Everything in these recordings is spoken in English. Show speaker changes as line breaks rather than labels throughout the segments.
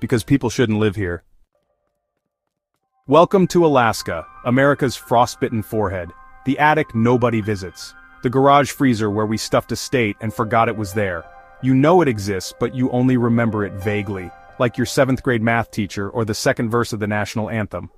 because people shouldn't live here. Welcome to Alaska, America's frostbitten forehead. The attic nobody visits. The garage freezer where we stuffed a state and forgot it was there. You know it exists, but you only remember it vaguely, like your 7th grade math teacher or the second verse of the national anthem.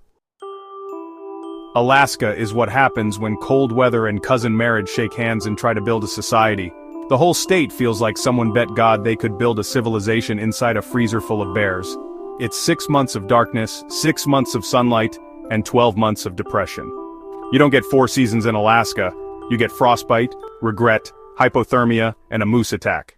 Alaska is what happens when cold weather and cousin marriage shake hands and try to build a society. The whole state feels like someone bet God they could build a civilization inside a freezer full of bears. It's 6 months of darkness, 6 months of sunlight, and 12 months of depression. You don't get 4 seasons in Alaska. You get frostbite, regret, hypothermia, and a moose attack.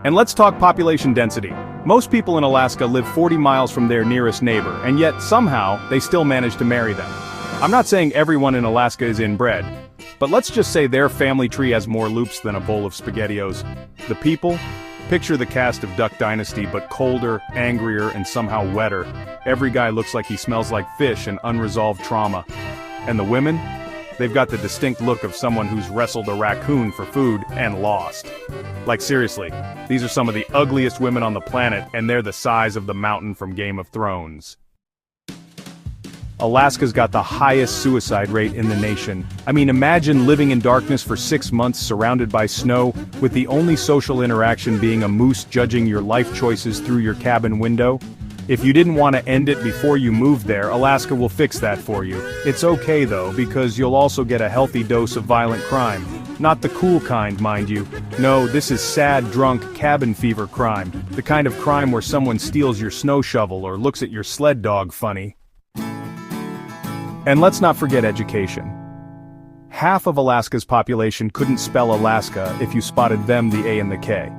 And let's talk population density. Most people in Alaska live 40 miles from their nearest neighbor, and yet somehow they still manage to marry them. I'm not saying everyone in Alaska is inbred, but let's just say their family tree has more loops than a bowl of SpaghettiOs. The people? Picture the cast of Duck Dynasty, but colder, angrier, and somehow wetter. Every guy looks like he smells like fish and unresolved trauma. And the women? They've got the distinct look of someone who's wrestled a raccoon for food and lost. Like seriously, these are some of the ugliest women on the planet, and they're the size of the mountain from Game of Thrones. Alaska's got the highest suicide rate in the nation. I mean, imagine living in darkness for 6 months surrounded by snow, with the only social interaction being a moose judging your life choices through your cabin window. If you didn't want to end it before you moved there, Alaska will fix that for you. It's okay though, because you'll also get a healthy dose of violent crime. Not the cool kind, mind you. No, this is sad, drunk, cabin fever crime. The kind of crime where someone steals your snow shovel or looks at your sled dog funny. And let's not forget education. Half of Alaska's population couldn't spell Alaska if you spotted them the A and the K.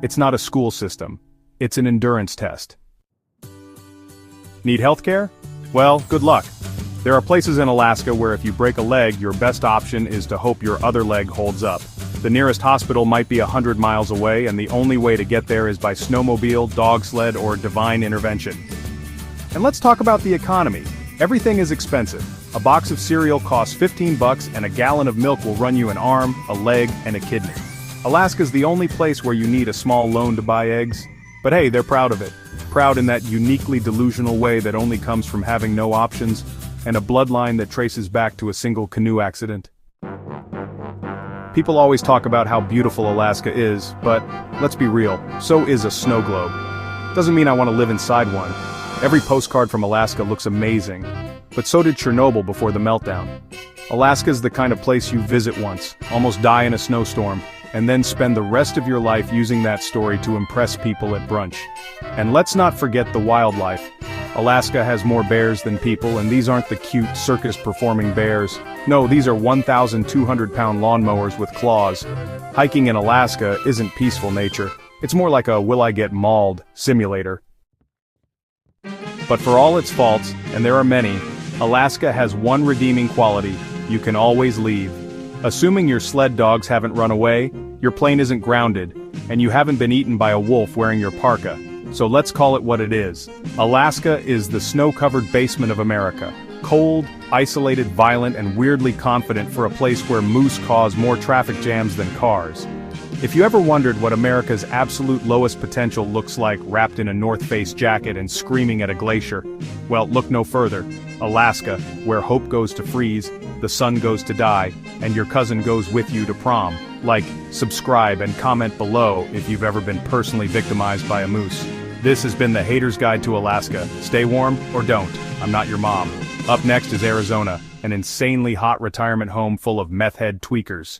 It's not a school system. It's an endurance test. Need healthcare? Well, good luck. There are places in Alaska where if you break a leg, your best option is to hope your other leg holds up. The nearest hospital might be 100 miles away, and the only way to get there is by snowmobile, dog sled, or divine intervention. And let's talk about the economy. Everything is expensive. A box of cereal costs $15 and a gallon of milk will run you an arm, a leg, and a kidney. Alaska's the only place where you need a small loan to buy eggs. But hey, they're proud of it. Proud in that uniquely delusional way that only comes from having no options, and a bloodline that traces back to a single canoe accident. People always talk about how beautiful Alaska is, but let's be real, so is a snow globe. Doesn't mean I want to live inside one. Every postcard from Alaska looks amazing, but so did Chernobyl before the meltdown. Alaska's the kind of place you visit once, almost die in a snowstorm, and then spend the rest of your life using that story to impress people at brunch. And let's not forget the wildlife. Alaska has more bears than people, and these aren't the cute circus-performing bears. No, these are 1,200-pound lawnmowers with claws. Hiking in Alaska isn't peaceful nature. It's more like a will-I-get-mauled simulator. But for all its faults, and there are many, Alaska has one redeeming quality: you can always leave. Assuming your sled dogs haven't run away, your plane isn't grounded, and you haven't been eaten by a wolf wearing your parka. So let's call it what it is. Alaska is the snow-covered basement of America. Cold, isolated, violent, and weirdly confident for a place where moose cause more traffic jams than cars. If you ever wondered what America's absolute lowest potential looks like wrapped in a North Face jacket and screaming at a glacier, well, look no further. Alaska, where hope goes to freeze, the sun goes to die, and your cousin goes with you to prom. Like, subscribe, and comment below if you've ever been personally victimized by a moose. This has been the Hater's Guide to Alaska. Stay warm, or don't. I'm not your mom. Up next is Arizona, an insanely hot retirement home full of meth-head tweakers.